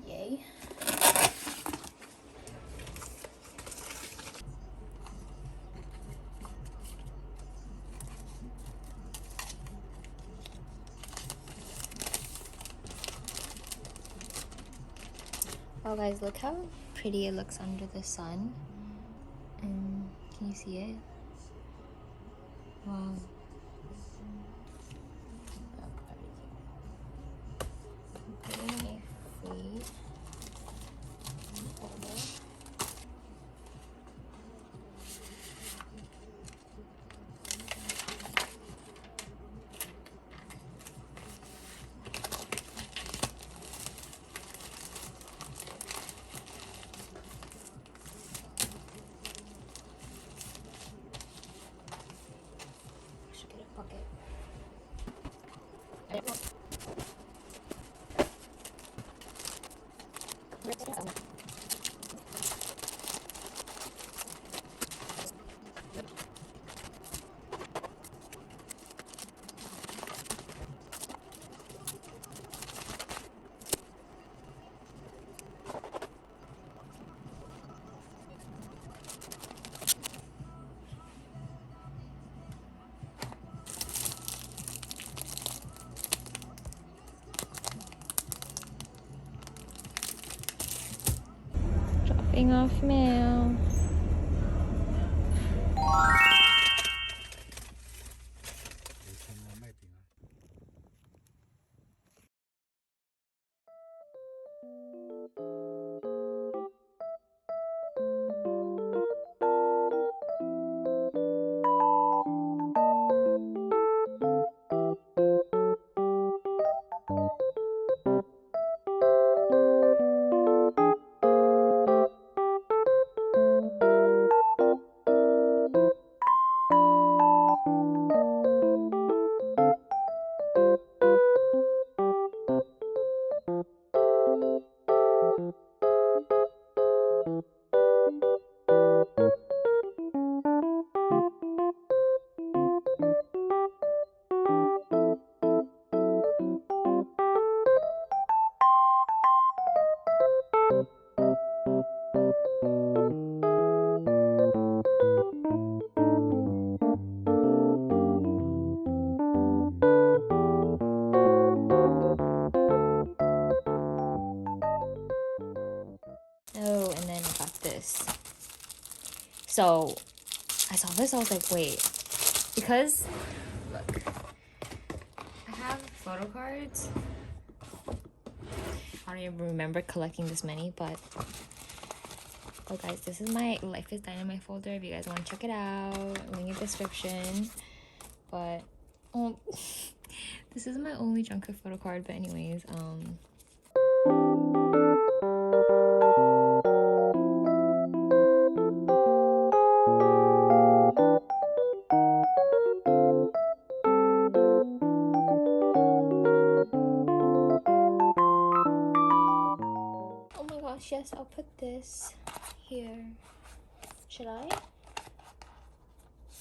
Yay. Oh guys, look how pretty it looks under the sun. And can you see it? Wow. Putting a free folder. Should get a bucket. Dropping off mail. Oh, and then I got this. So I saw this, I was like, wait, because look, I have photo cards. I don't even remember collecting this many, but oh guys, this is my Life is Dynamite folder if you guys want to check it out. Link in the description. But oh, this is my only Jungkook photo card. But anyways, oh my gosh, yes, I'll put this here. Should I?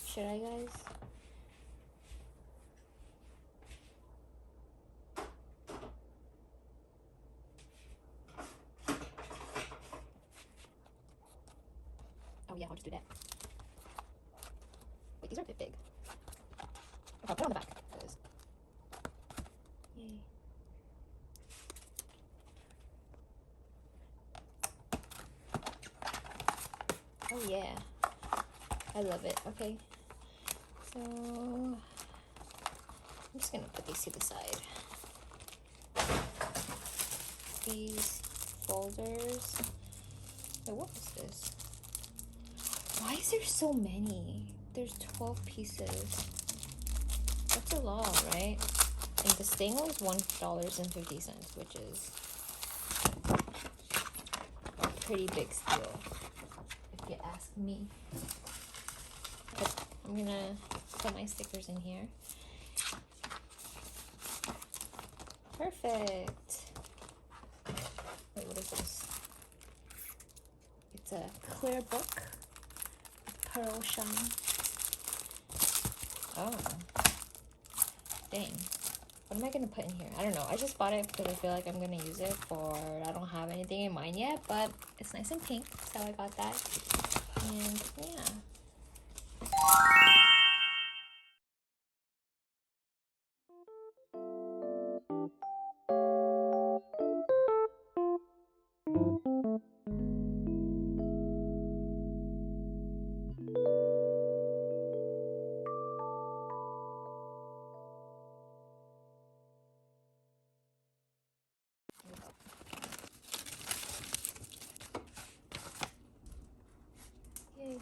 Should I, guys? Oh yeah, I'll just do that. Wait, these are a bit big. Okay, I'll put it on the back. Yay. Oh yeah. I love it. Okay. So I'm just gonna put these to the side. These folders. Wait, what is this? Why is there so many? There's 12 pieces. That's a lot, right? And this thing was $1.50, which is a pretty big steal, if you ask me. But I'm gonna put my stickers in here. Perfect. Wait, what is this? It's a clear book. Pearl shine. Oh. Dang. What am I gonna put in here? I don't know. I just bought it because I feel like I'm gonna use it for... I don't have anything in mind yet, but it's nice and pink, so I got that. And yeah. Yay.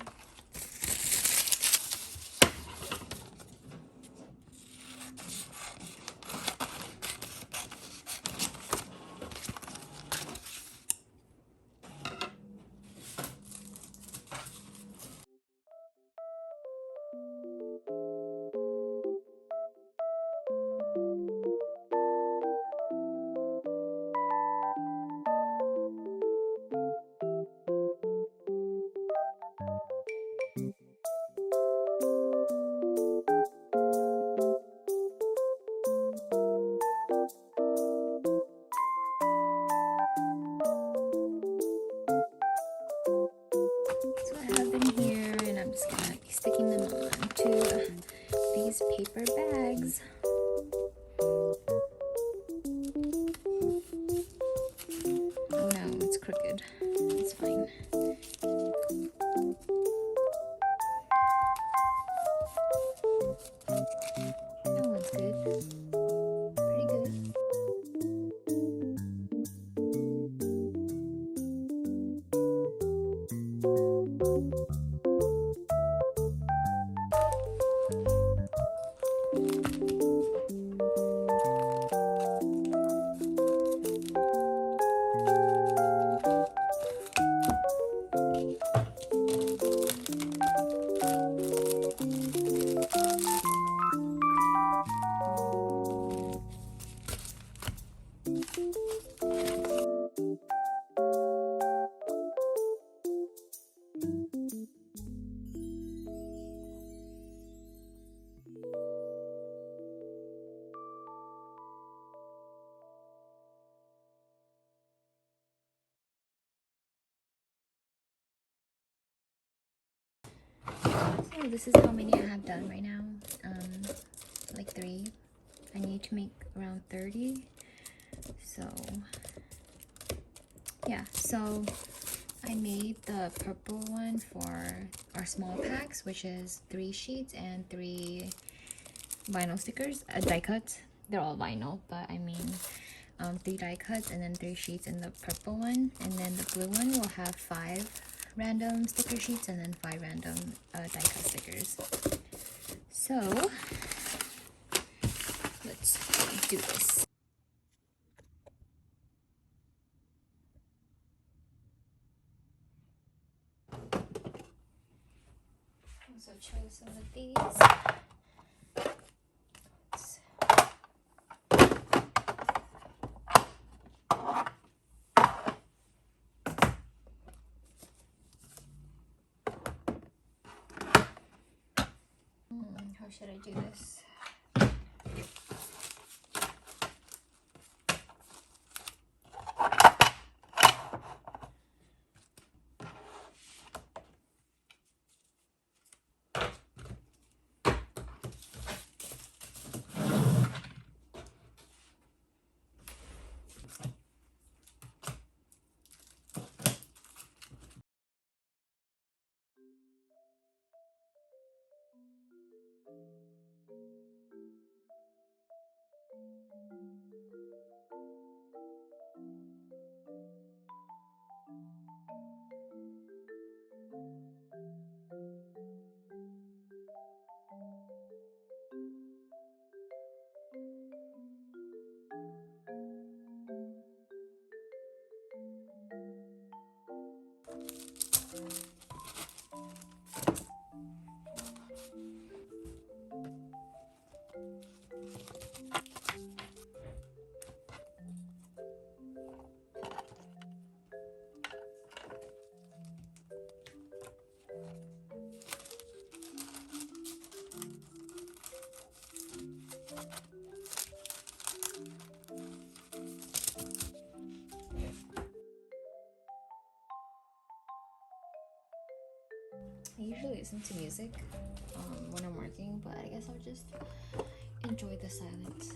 So I have them here, and I'm just gonna be sticking them on to these paper bags. Oh no, it's crooked. It's fine. That one's good. Pretty good. So this is how many I have done right now. Like 3. I need to make around 30. So yeah, so I made the purple one for our small packs, which is 3 sheets and 3 vinyl stickers, die cuts. They're all vinyl, but I mean 3 die cuts and then 3 sheets in the purple one, and then the blue one will have 5 random sticker sheets and then 5 random die cut stickers. So let's do this. Also chose some of these. should I do this? I usually listen to music when I'm working, but I guess I'll just enjoy the silence.